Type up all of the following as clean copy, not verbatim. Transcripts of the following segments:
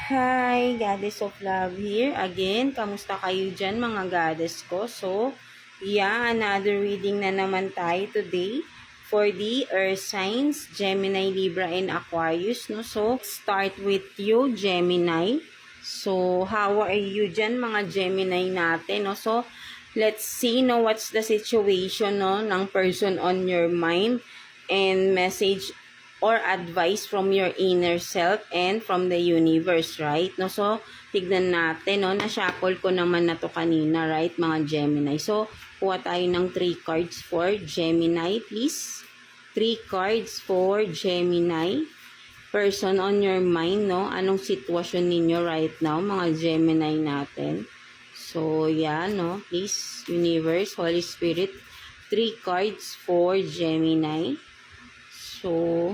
Hi, Goddess of Love here. Again, kamusta kayo dyan mga goddess ko? So, yeah, another reading na naman tayo today for the Earth signs, Gemini, Libra, and Aquarius. No? So, start with you, Gemini. So, how are you dyan mga Gemini natin? No? So, let's see no, what's the situation no, ng person on your mind and message or advice from your inner self and from the universe, right? No, so tignan natin, no, na-shuffle ko naman na to kanina, right, mga Gemini. So, kuha tayo ng 3 cards for Gemini, please. 3 cards for Gemini. Person on your mind, no? Anong sitwasyon ninyo right now, mga Gemini natin? So, yeah, no? Please, Universe, Holy Spirit, 3 cards for Gemini. So,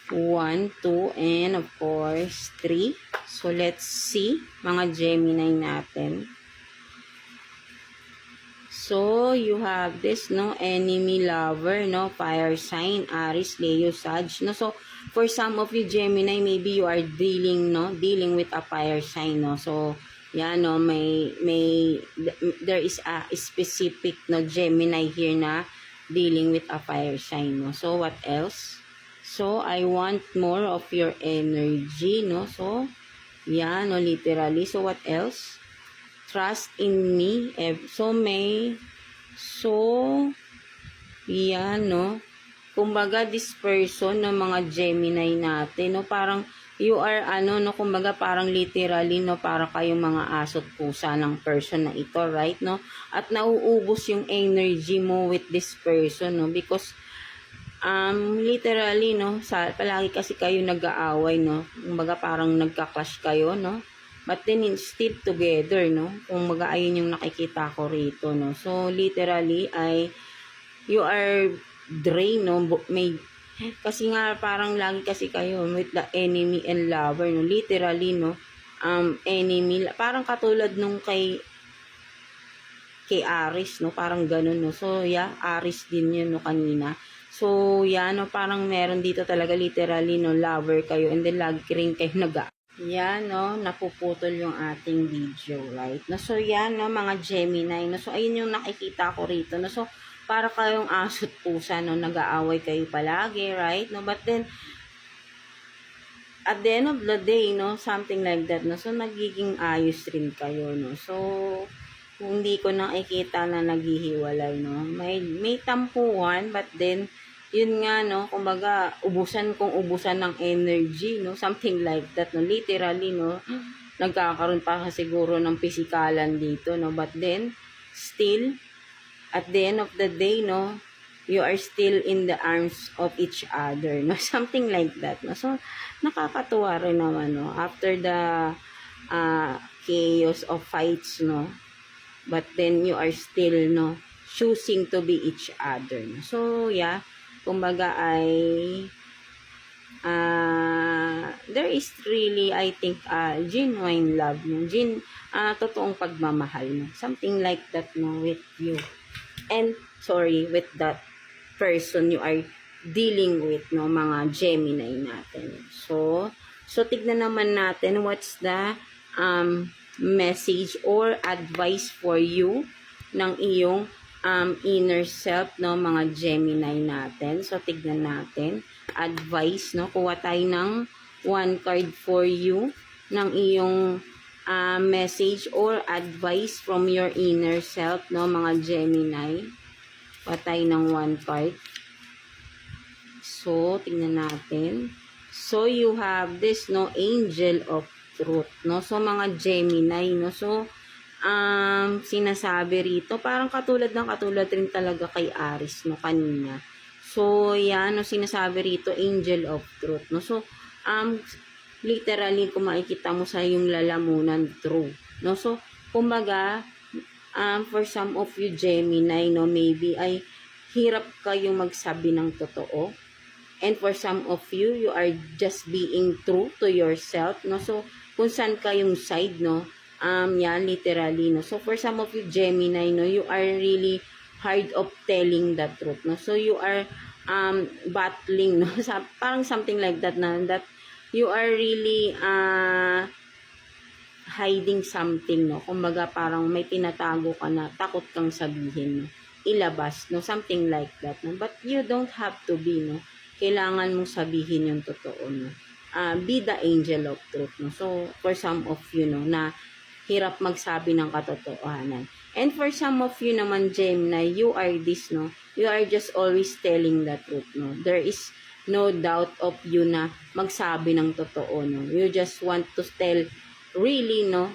1, 2, and of course, 3. So, let's see, mga Gemini natin. So, you have this, no, enemy, lover, no, fire sign, Aries, Leo, Sag, no. So, for some of you, Gemini, maybe you are dealing with a fire sign, no. So, yeah, no, there is a specific, no, Gemini here na dealing with a fire sign, no. So, what else? So, I want more of your energy, no? So, yeah, no, literally. So, what else? Trust in me. Yeah, no? Kumbaga, this person, no, mga Gemini natin, no, parang, you are, no, kumbaga, parang literally, no, para kayong mga aso't pusa ng person na ito, right, no? At nauubos yung energy mo with this person, no? Because, literally, no, palagi kasi kayo nag-aaway, no, kumbaga parang nagka-clash kayo, no, but then still together, no, kumbaga ayun yung nakikita ko rito, no, so literally, you are drained, no, kasi nga parang lagi kasi kayo with the enemy and lover, no, literally, no, enemy, parang katulad nung kay Aries, no, parang ganun, no, so yeah, Aries din yun, no, kanina. So, yan, no, parang meron dito talaga literally, no, lover kayo, and then lagi rin kayo yan, no, napuputol yung ating video, right? No, so, yan, no, mga Gemini, no, so, ayun yung nakikita ko rito, no, so, para kayong aso't pusa, no, nag-aaway kayo palagi, right? No, but then, at the end of the day, no, something like that, no, so, nagiging ayos rin kayo, no, so, hindi ko nakikita na naghihiwalay, no, may tampuhan, but then, yun nga, no, kumbaga, ubusan ng energy, no, something like that, no, literally, no, nagkakaroon pa siguro ng pisikalan dito, no, but then, still, at the end of the day, no, you are still in the arms of each other, no, something like that, no, so, nakakatuwa rin naman, no, after the chaos of fights, no, but then you are still, no, choosing to be each other, no, so, yeah, kumbaga there is really, I think, genuine love, no? Totoong pagmamahal, no? Something like that, no, with you. And, with that person you are dealing with, no, mga Gemini natin. So tignan naman natin what's the message or advice for you ng iyong inner self, no, mga Gemini natin. So, tignan natin. Advice, no, kuha tayo ng 1 card for you ng iyong message or advice from your inner self, no, mga Gemini. Kuha tayo ng 1 card. So, tignan natin. So, you have this, no, Angel of Truth, no. So, mga Gemini, no. So, sinasabi rito, parang katulad rin talaga kay Aries, no, kanina. So, yan, no, sinasabi rito, Angel of Truth, no. So, literally, kung makikita mo sa yung lalamunan, true, no. So, kumbaga, for some of you Gemini, no, maybe ay hirap kayong magsabi ng totoo. And for some of you, you are just being true to yourself, no. So, kung saan kayong side, no, yan, literally, no. So, for some of you, Gemini, no, you are really hard of telling the truth, no. So, you are, battling, no. Parang something like that, na, that you are really, hiding something, no? Kumbaga parang may tinatago ka na takot kang sabihin, no? Ilabas, no? Something like that, no? But you don't have to be, no? Kailangan mong sabihin yung totoo, no? Be the angel of truth, no? So, for some of you, no, na hirap magsabi ng katotohanan. And for some of you naman, Gemini, you are this, no? You are just always telling the truth, no? There is no doubt of you na magsabi ng totoo, no? You just want to tell really, no?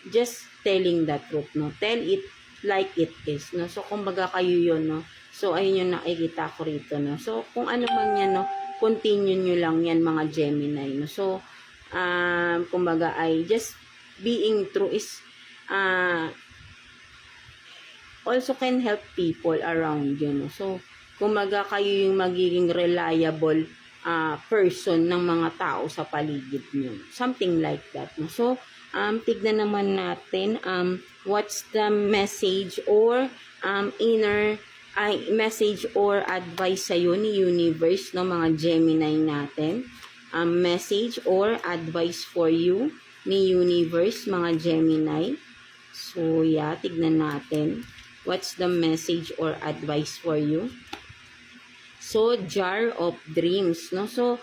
Just telling the truth, no? Tell it like it is, no? So, kumbaga kayo yun, no? So, ayun yung nakikita ko rito, no? So, kung ano man yan, no? Continue nyo lang yan, mga Gemini, no? So, kumbaga ay just being true is also can help people around you, no? So, kumbaga kayo yung magiging reliable person ng mga tao sa paligid nyo. Something like that, no? So, tignan naman natin what's the message or inner message or advice sa'yo ni universe, no, mga Gemini natin. Message or advice for you ni universe, mga Gemini. So, yeah, tignan natin. What's the message or advice for you? So, jar of dreams, no? So,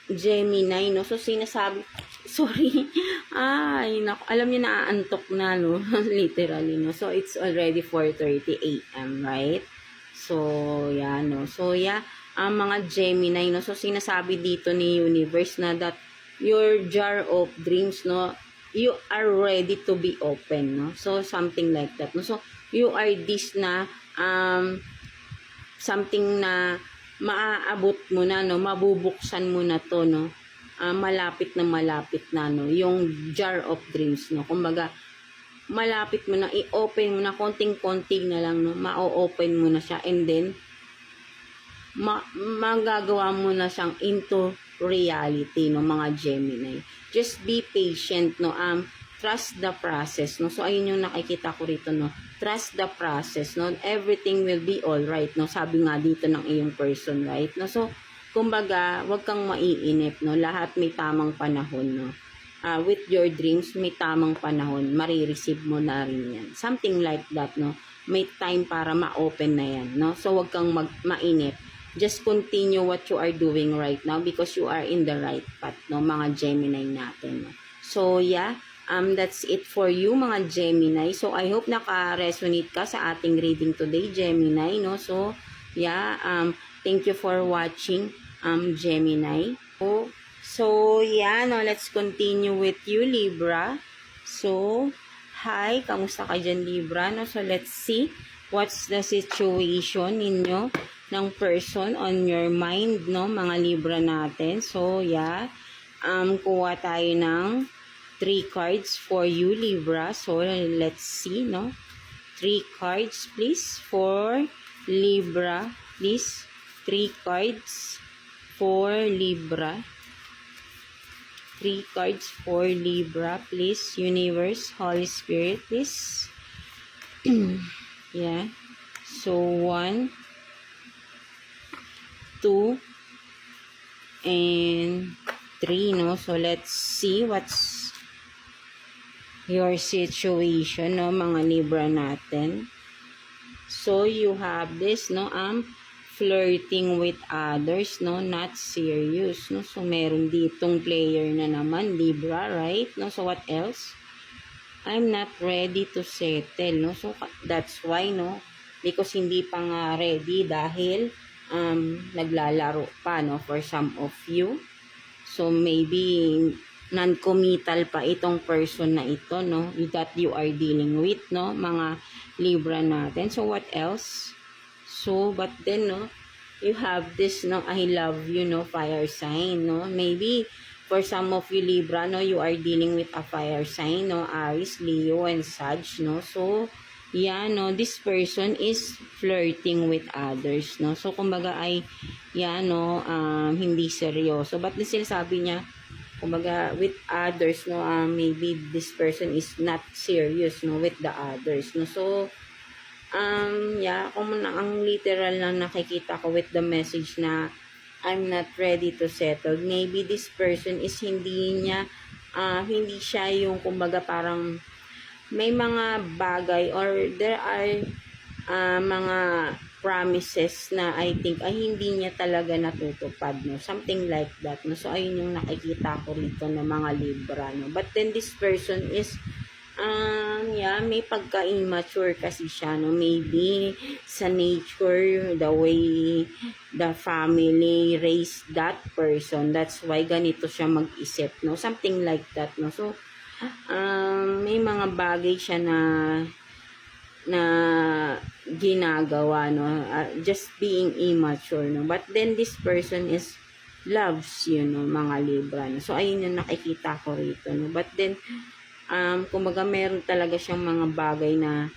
Gemini, no? So, sinasabi, sorry, ay, naku, alam niyo, naaantok na, no? Literally, no? So, it's already 4:30 a.m., right? So, yeah, no? So, yeah, mga Gemini, no? So, sinasabi dito ni universe na that your jar of dreams, no? You are ready to be open, no? So, something like that, no? So, you are this na, something na maaabot mo na, no? Mabubuksan mo na to, no? Malapit na, no? Yung jar of dreams, no? Kumbaga, malapit mo na, i-open mo na, konting-konting na lang, no? Ma-open mo na siya, and then, magagawa mo na siyang into reality, no, mga Gemini. Just be patient, no? Trust the process, no? So, ayun yung nakikita ko rito, no? Trust the process, no? Everything will be alright, no? Sabi nga dito ng iyong person, right? No? So, kumbaga, wag kang maiinip, no? Lahat may tamang panahon, no? With your dreams, may tamang panahon. Marireceive mo na rin yan. Something like that, no? May time para ma-open na yan, no? So, wag kang mainip. Just continue what you are doing right now because you are in the right path, no, mga Gemini natin, no? So, yeah, that's it for you, mga Gemini. So, I hope naka-resonate ka sa ating reading today, Gemini, no? So, yeah, thank you for watching, Gemini. So, yeah, no, let's continue with you, Libra. So, hi, kamusta ka dyan, Libra? No? So, let's see what's the situation ninyo ng person on your mind, no, mga Libra natin. So, yeah, kuha tayo ng 3 cards for you, Libra. So, let's see, no? 3 cards, please, for Libra. Please, 3 cards for Libra. 3 cards for Libra, please. Universe, Holy Spirit, please. Yeah. So, 1, 2, and 3, no? So, let's see what's your situation, no, mga Libra natin. So, you have this, no, flirting with others, no, not serious, no? So, meron ditong player na naman, Libra, right? No? So, what else? I'm not ready to settle, no? So, that's why, no? Because hindi pa nga ready dahil naglalaro pa, no, for some of you. So, maybe non-committal pa itong person na ito, no, that you are dealing with, no, mga Libra natin. So, what else? So, but then, no, you have this, no, I love you, no, fire sign, no. Maybe, for some of you, Libra, no, you are dealing with a fire sign, no, Aries, Leo, and Sag, no. So, yeah, no, this person is flirting with others, no. So, kumbaga ay, yeah, no, hindi seryoso. But sinasabi niya, kumbaga, with others, no, maybe this person is not serious, no, with the others, no. So, yeah, kung ang literal na nakikita ko with the message na I'm not ready to settle, maybe this person is hindi niya hindi siya yung kumbaga parang may mga bagay or there are mga promises na I think ay hindi niya talaga natutupad, no? Something like that, no? So, ayun yung nakikita ko rito ng mga Libra, no? But then, this person is, yeah, may pagka-immature kasi siya, no? Maybe sa nature, the way the family raised that person, that's why ganito siya mag-isip, no? Something like that, no? So, may mga bagay siya na ginagawa, no, just being immature, no, but then this person is loves you, no, mga Libra, no? So ayun yung nakikita ko rito, no, but then kumbaga meron talaga siyang mga bagay na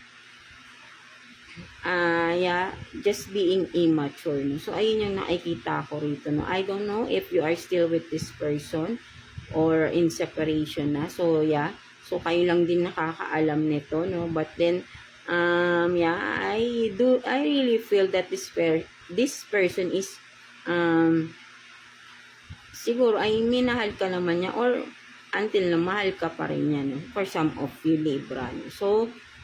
yeah, just being immature, no? So ayun yung nakikita ko rito, no. I don't know if you are still with this person or in separation na, so yeah, so kayo lang din nakakaalam nito, no, but then yeah, I really feel that this person is siguro ay minahal ka naman niya or until na mahal ka pa rin niya, no, for some of you Libra, no?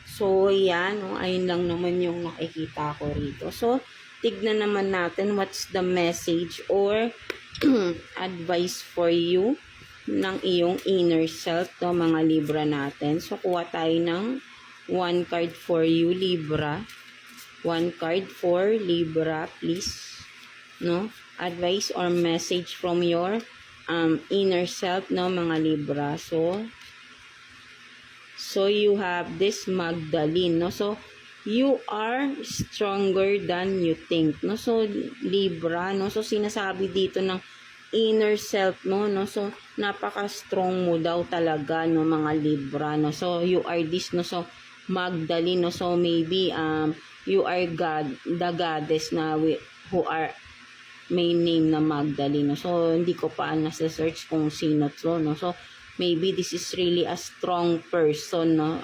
So yan, no, ayun lang naman yung nakikita ko rito. So tignan naman natin what's the message or advice for you ng iyong inner self, to mga Libra natin. So kuha tayo ng one card for you, Libra. One card for Libra, please. No? Advice or message from your inner self, no, mga Libra. So you have this Magdalene, no? So you are stronger than you think, no? So Libra, no? So sinasabi dito ng inner self mo, no? So napaka-strong mo daw talaga, no, mga Libra, no? So you are this, no? So Magdalene, no? So maybe you are the goddess na who are may name na Magdalene, no? So hindi ko pa nasa-search kung sino to, no? So maybe this is really a strong person, no?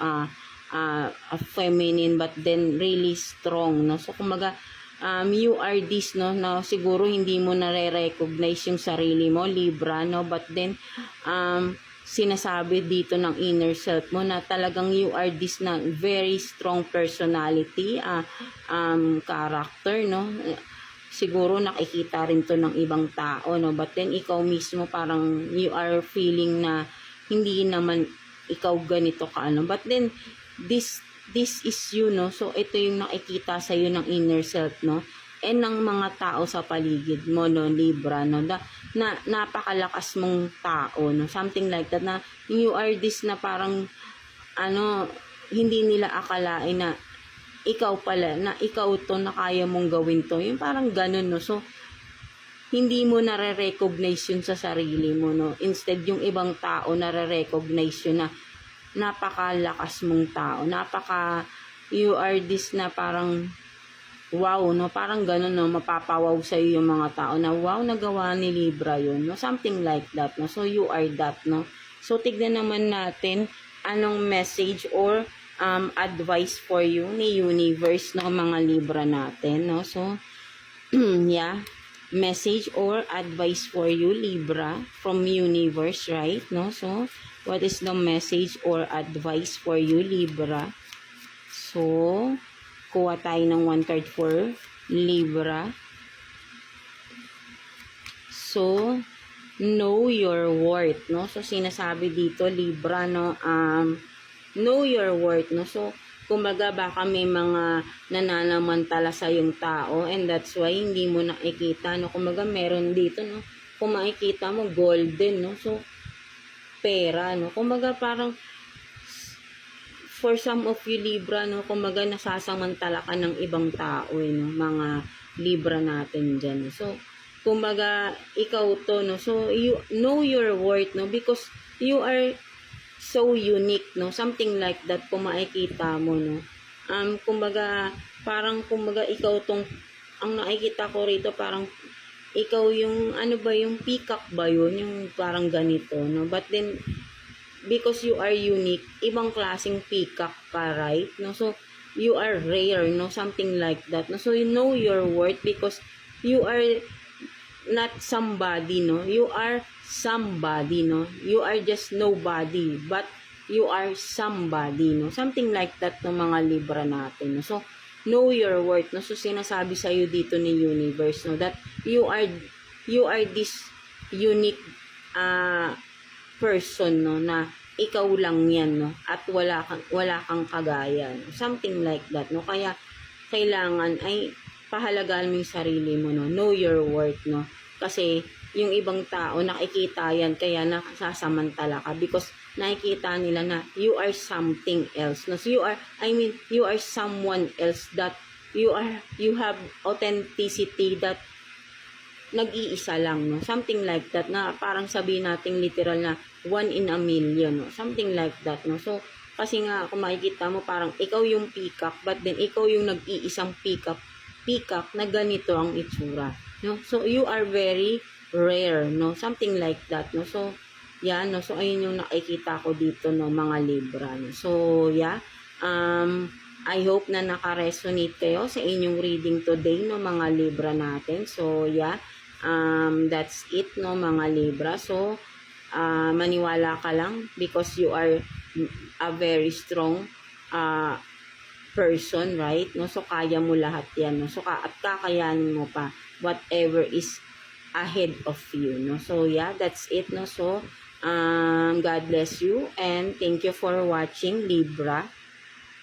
A feminine but then really strong, no? So kumaga you are this, no, na siguro hindi mo nare-recognize yung sarili mo, Libra, no, but then sinasabi dito ng inner self mo na talagang you are this na very strong personality, character, no. Siguro nakikita rin to ng ibang tao, no, but then ikaw mismo parang you are feeling na hindi naman ikaw ganito ka, ano, but then this is you, no. So ito yung nakikita sa iyo ng inner self, no, and ng mga tao sa paligid mo, no, Libra, no, na napakalakas mong tao, no, something like that, na you are this na parang ano, hindi nila akalain na ikaw pala, na ikaw to, na kaya mong gawin to, yung parang ganun, no. So hindi mo nare-recognize yun sa sarili mo, no, instead yung ibang tao nare-recognize yun na napakalakas mong tao, you are this na parang wow, no, parang ganun, no, mapapawaw sa iyo yung mga tao na wow, nagawa ni Libra yun, no, something like that, no. So you are that, no. So tignan naman natin anong message or advice for you ni universe, no, mga Libra natin, no. So yeah, message or advice for you, Libra, from universe, right, no. So what is the message or advice for you, Libra? So kuha tayo ng one card for Libra. So know your worth, no. So sinasabi dito, Libra, no, know your worth, no. So kumbaga baka may mga nananamantala sa yung tao and that's why hindi mo nakikita, no. Kumbaga meron dito, no, kung makikita mo golden, no. So pera, no. Kumbaga parang for some of you Libra, no, kumbaga nasasamantala ka ng ibang tao, no, mga Libra natin dyan. So kumbaga ikaw to, no. So you know your worth, no, because you are so unique, no, something like that, kung makikita mo, no. Kumbaga parang kumbaga ikaw tong, ang nakikita ko rito parang ikaw yung ano ba, yung peacock ba yun, yung parang ganito, no. But then because you are unique, ibang klaseng peacock ka, right, no. So you are rare, no, something like that, no. So you know your worth because you are not somebody, no, you are somebody, no? You are just nobody, but you are somebody, no? Something like that ng mga Libra natin, no? So, know your worth, no? So, sinasabi sa'yo dito ni universe, no? That you are this unique person, no? Na ikaw lang yan, no? At wala kang kagaya, no? Something like that, no? Kaya, kailangan ay pahalagaan mo yung sarili mo, no? Know your worth, no? Kasi, yung ibang tao, nakikita yan, kaya nakasasamantala ka because nakikita nila na you are something else. No? So you are someone else that you have authenticity that nag-iisa lang, no? Something like that, na parang sabihin natin literal na 1 in a million, no? Something like that, no? So, kasi nga, kung makikita mo, parang ikaw yung peacock, but then ikaw yung nag-iisang peacock na ganito ang itsura, no? So, you are very rare, no? Something like that, no? So, yan, no? So, ayun yung nakikita ko dito, no, mga Libra, no? So, yeah. I hope na naka-resonate kayo sa inyong reading today, no, mga Libra natin. So, yeah. That's it, no, mga Libra. So, maniwala ka lang because you are a very strong person, right? No? So, kaya mo lahat yan, no? So, at kakayanin mo pa whatever is ahead of you, no? So, yeah, that's it, no? So, God bless you and thank you for watching, Libra.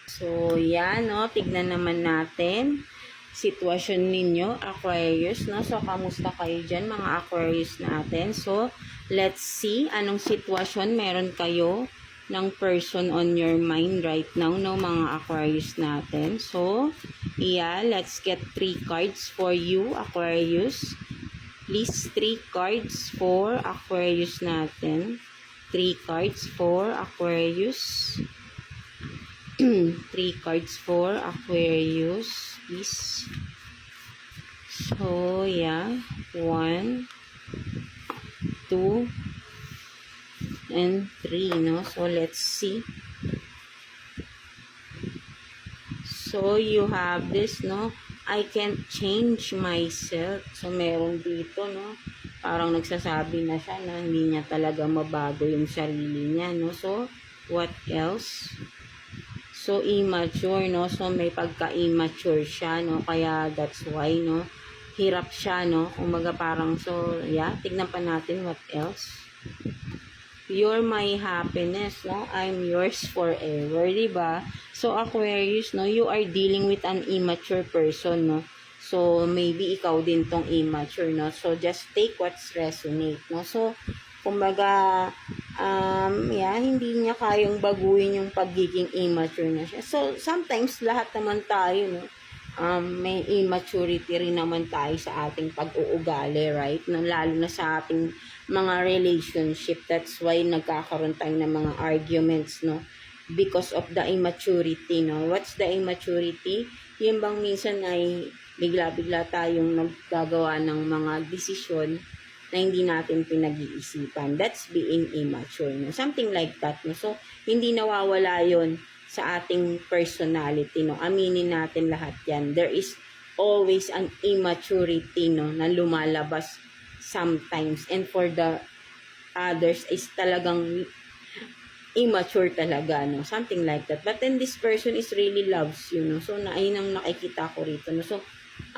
So, yeah, no? Tignan naman natin sitwasyon ninyo, Aquarius, no? So, kamusta kayo dyan, mga Aquarius natin? So, let's see anong sitwasyon meron kayo ng person on your mind right now, no, mga Aquarius natin. So, yeah, let's get 3 cards for you, Aquarius. Please, 3 cards for Aquarius natin. 3 cards for Aquarius. 3 cards for Aquarius, please. So, yeah. 1, 2, and 3, no? So, let's see. So, you have this, no? I can't change myself. So, meron dito, no? Parang nagsasabi na siya na hindi niya talaga mabago yung sarili niya, no? So, what else? So, immature, no? So, may pagka-immature siya, no? Kaya, that's why, no? Hirap siya, no? Umaga parang, so, yeah. Tignan pa natin what else. You're my happiness, no? I'm yours forever, diba? So, Aquarius, no? You are dealing with an immature person, no? So, maybe ikaw din tong immature, no? So, just take what's resonate, no? So, kumbaga, yeah, hindi niya kayang baguhin yung pagiging immature na siya. So, sometimes, lahat naman tayo, no? May immaturity rin naman tayo sa ating pag-uugali, right? No, lalo na sa ating mga relationship. That's why nagkakaroon tayo ng mga arguments, no? Because of the immaturity, no? What's the immaturity? Yung bang minsan ay bigla-bigla tayong naggagawa ng mga desisyon na hindi natin pinag-iisipan. That's being immature, no? Something like that, no? So, hindi nawawala yon sa ating personality, no? Aminin natin lahat yan. There is always an immaturity, no, na lumalabas sometimes. And for the others is talagang immature talaga, no? Something like that. But then this person is really loves you, no? So, ayun ang nakikita ko rito, no? So,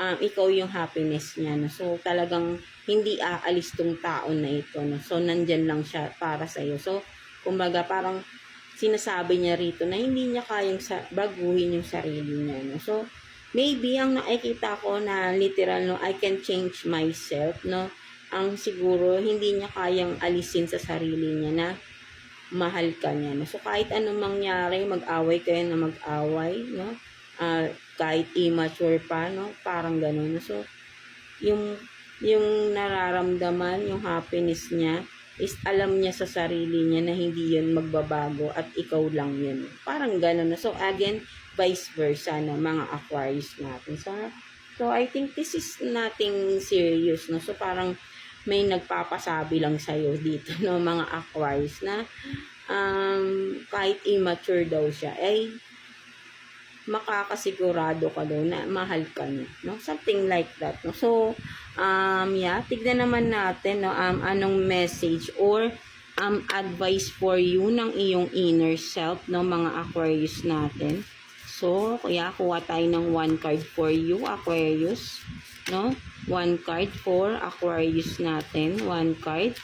ikaw yung happiness niya, no? So, talagang hindi aalis tong tao na ito, no? So, nandyan lang siya para sa'yo. So, kumbaga, parang sinasabi niya rito na hindi niya kayang baguhin yung sarili niya, no? So, maybe ang nakikita ko na literal, no, I can change myself, no? Ang siguro, hindi niya kayang alisin sa sarili niya na mahal ka niya, no? So, kahit anong mangyari, mag-away kayo na mag-away, no? Kahit immature pa, no? Parang gano'n, no? So, yung nararamdaman, yung happiness niya, is alam niya sa sarili niya na hindi yun magbabago at ikaw lang yun. Parang gano'n, no? So, again, vice versa, no? Mga Aquarius natin. So, I think this is nothing serious, no? So, parang may nagpapasabi lang sa'yo dito, no? Mga Aquarius na kahit immature daw siya, ay makakasigurado ka daw na mahal ka niya, no? Something like that, no? So, yeah, tignan naman natin, no, anong message or advice for you ng iyong inner self, no, mga Aquarius natin. So, kaya kuha tayo ng one card for you, Aquarius, no? One card for Aquarius natin, one card.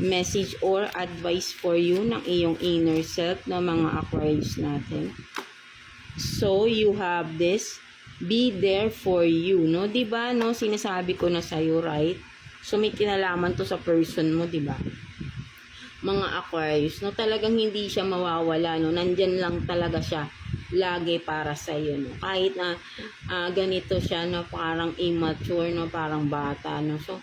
Message or advice for you ng iyong inner self na mga Aquarius natin. So, you have this, be there for you, no? Diba, no? Sinasabi ko na sa'yo, right? So, may kinalaman to sa person mo, diba? Mga Aquarius, no? Talagang hindi siya mawawala, no? Nandyan lang talaga siya lagi para sa'yo, no? Kahit na ganito siya, no? Parang immature, no? Parang bata, no? So,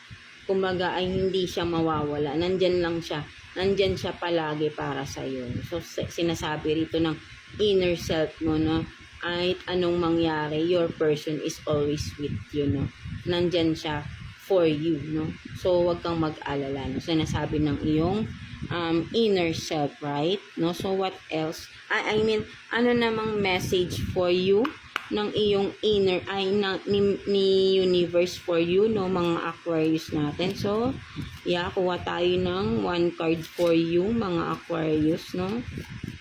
kumbaga ay hindi siya mawawala. Nandyan lang siya. Nandyan siya palagi para sa iyo. So, sinasabi rito ng inner self mo, no? Kahit anong mangyari, your person is always with you, no? Nandyan siya for you, no? So, wag kang mag-alala, no? Sinasabi ng iyong inner self, right? No? So, what else? I mean, ano namang message for you ng iyong inner ni universe for you, no, mga Aquarius natin. So, yeah, kuha tayo ng one card for you, mga Aquarius, no?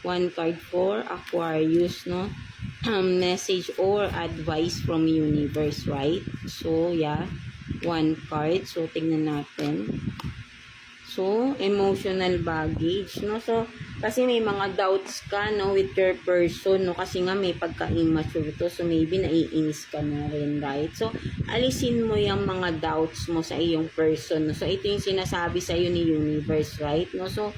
One card for Aquarius, no? Message or advice from universe, right? So, yeah, one card. So, tingnan natin. So, emotional baggage, no? So, kasi may mga doubts ka, no, with your person, no? Kasi nga may pagka-immature to. So, maybe naiinis ka na rin, right? So, alisin mo yung mga doubts mo sa iyong person, no? So, ito yung sinasabi sa iyo ni universe, right? No? So,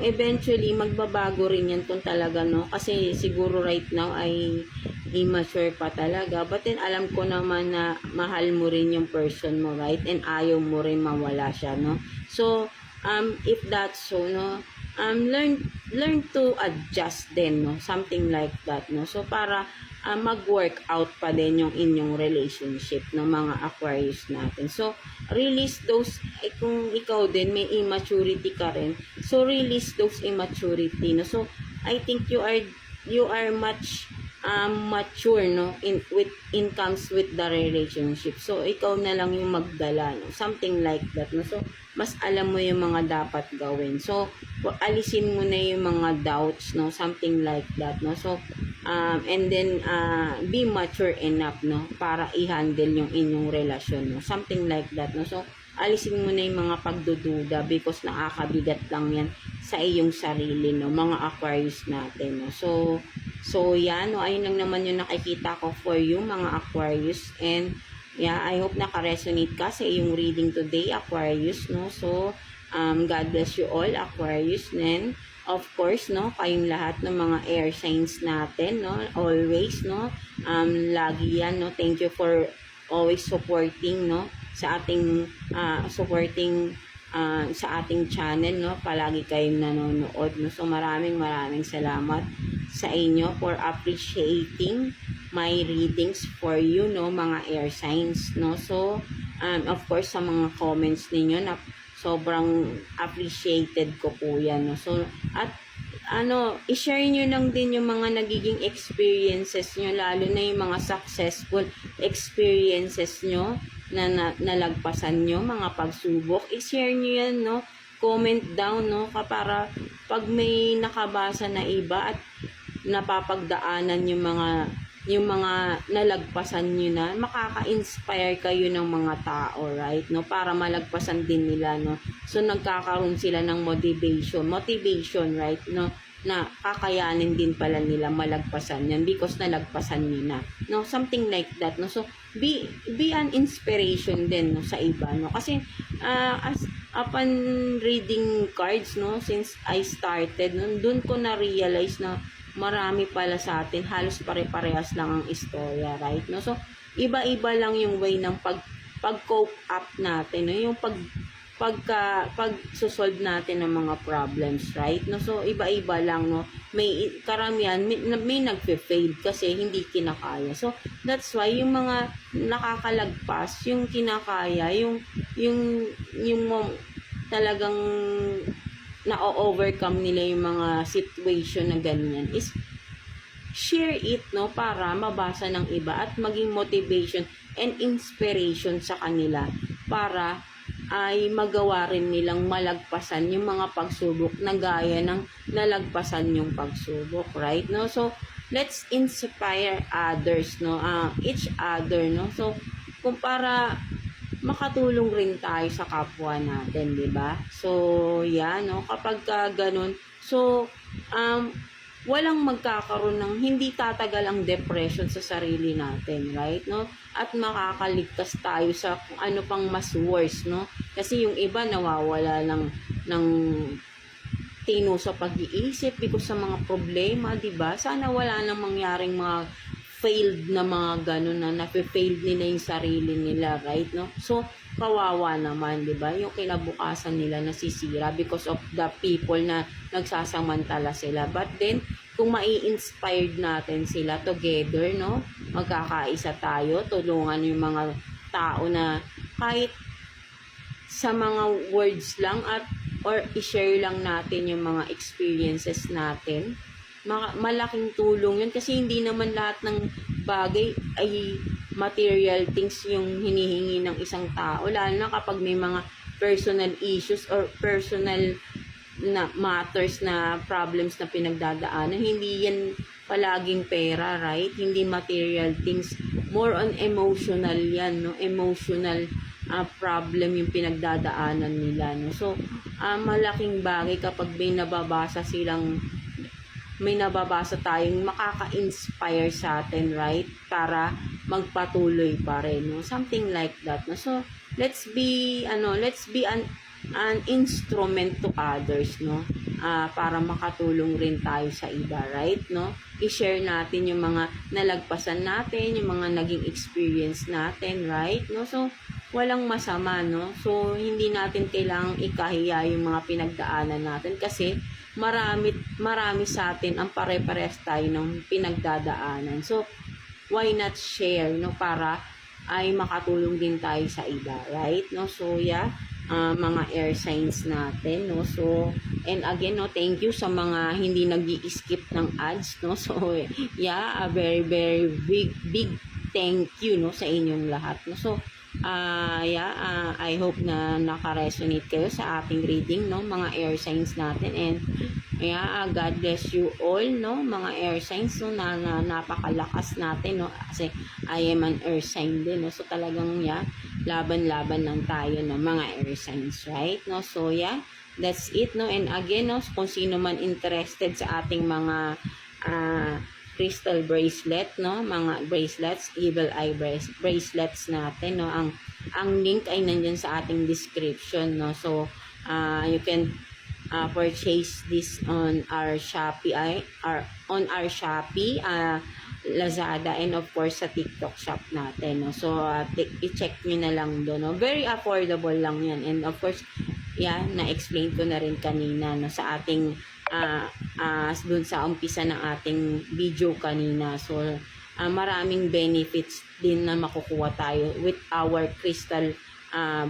eventually, magbabago rin yan kung talaga, no? Kasi siguro right now ay immature pa talaga. But then, alam ko naman na mahal mo rin yung person mo, right? And ayaw mo rin mawala siya, no? So, if that's so, no? Learn to adjust din, no? Something like that, no? So, para mag-work out pa din yung inyong relationship ng mga Aquarius natin. So, release those, kung ikaw din may immaturity ka rin, so release those immaturity, no? So, I think you are much mature, no, in comes with the relationship. So, ikaw na lang yung magdala, no? Something like that, no? So, mas alam mo yung mga dapat gawin. So, alisin mo na yung mga doubts, no? Something like that, no? So, and then, be mature enough, no? Para i-handle yung inyong relasyon, no? Something like that, no? So, alisin mo na yung mga pagdududa because nakakabigat lang yan sa iyong sarili, no? Mga Aquarius natin, no? So, yan, no? Ayun lang naman yung nakikita ko for you, mga Aquarius. And, yeah, I hope naka-resonate ka sa iyong reading today, Aquarius, no? So, God bless you all, Aquarius. And, of course, no, kayong lahat ng mga air signs natin, no? Always, no? Lagi yan, no? Thank you for always supporting, no? Sa ating, sa ating channel, no? Palagi kayong nanonood, no? So, maraming salamat sa inyo for appreciating my readings for you, no, mga air signs, no? So, of course, sa mga comments ninyo na sobrang appreciated ko po yan, no? So, at i-share nyo lang din yung mga nagiging experiences nyo, lalo na yung mga successful experiences nyo na nalagpasan nyo, mga pagsubok. I-share nyo yan, no? Comment down, no? Para pag may nakabasa na iba at napapagdaanan yung mga nalagpasan nyo na, makaka-inspire kayo ng mga tao, right? No? Para malagpasan din nila, no? So, nagkakaroon sila ng motivation, right? No? Na kakayanin din pala nila malagpasan yan because nalagpasan nyo na, no? Something like that, no? So, be an inspiration din, no, sa iba, no? Kasi, as upon reading cards, no, since I started, no, dun ko na-realize na marami pala sa atin, halos pare-parehas lang ang istorya, right? No? So, iba-iba lang yung way ng pag-cope up natin, no? Yung pag-solve natin ng mga problems, right? No? So, iba-iba lang, no? May karamihan, may nagfe-fail kasi hindi kinakaya. So, that's why yung mga nakakalagpas, yung kinakaya, yung talagang na-overcome nila yung mga situation na ganyan is share it, no, para mabasa ng iba at maging motivation and inspiration sa kanila para ay magawa rin nilang malagpasan yung mga pagsubok na gaya ng nalagpasan yung pagsubok, right? No? So, let's inspire others, no? Each other, no? So, kung para makatulong rin tayo sa kapwa natin, di ba? So, yan, no? Kapag ganun, so, walang magkakaroon ng hindi tatagal ang depression sa sarili natin, right? No? At makakaligtas tayo sa kung ano pang mas worse, no? Kasi yung iba nawawala ng tino sa pag-iisip because sa mga problema, 'di ba? Sana wala nang mangyaring mga failed na mga ganun na nafe-failed nila yung sarili nila, right? No? So, kawawa naman, 'di ba? Yung kinabukasan nila nasisira because of the people na nagsasamantala sila. But then, kung mai-inspired natin sila together, no? Magkakaisa tayo, tulungan yung mga tao na kahit sa mga words lang at or i-share lang natin yung mga experiences natin. Malaking tulong yun kasi hindi naman lahat ng bagay ay material things yung hinihingi ng isang tao, lalo na kapag may mga personal issues or personal na matters na problems na pinagdadaanan. Hindi yan palaging pera, right? Hindi material things, more on emotional yan, no? Emotional problem yung pinagdadaanan nila, no? So, malaking bagay kapag may nababasa tayong makaka-inspire sa atin, right? Para magpatuloy pa rin, no? Something like that, no? So, let's be an instrument to others, no? Para makatulong rin tayo sa iba, right? No? I-share natin yung mga nalagpasan natin, yung mga naging experience natin, right? No? So, walang masama, no? So, hindi natin kailangang ikahiya yung mga pinagdaanan natin kasi marami sa atin ang pare-parehas tayo ng pinagdadaanan. So, why not share, no? Para ay makatulong din tayo sa iba, right? No? So, yeah, mga air signs natin, no? So, and again, no, thank you sa mga hindi nag-i-skip ng ads, no? So, yeah, a very, very big thank you, no, sa inyong lahat, no? So, I hope na naka-resonate kayo sa ating reading, no, mga air signs natin, and God bless you all, no, mga air signs, no, na napakalakas natin, no, kasi I am an air sign din, no, so talagang, laban-laban lang tayo, no, mga air signs, right, no, so, that's it, no, and again, no, kung sino man interested sa ating mga, crystal bracelet, no, mga bracelets, evil eye bracelets natin, no, ang link ay nandiyan sa ating description, no, so you can purchase this on our Shopee Lazada, and of course sa TikTok shop natin, no. So i-check niyo na lang doon, no. Very affordable lang yan, and of course na-explain ko na rin kanina, no, sa ating dun sa umpisa ng ating video kanina. So, maraming benefits din na makukuha tayo with our crystal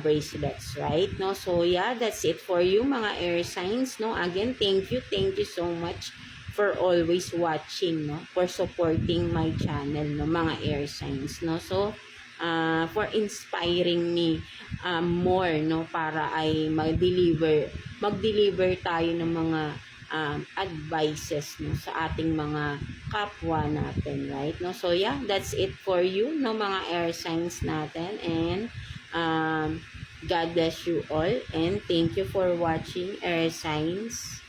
bracelets, right? No? So, that's it for you, mga air signs, no? Again, thank you so much for always watching, no? For supporting my channel, no? Mga air signs, no? So, for inspiring me more, no, para ay mag-deliver tayo ng mga advices, no, sa ating mga kapwa natin, right? No, so that's it for you, no, mga air signs natin, and God bless you all, and thank you for watching air signs.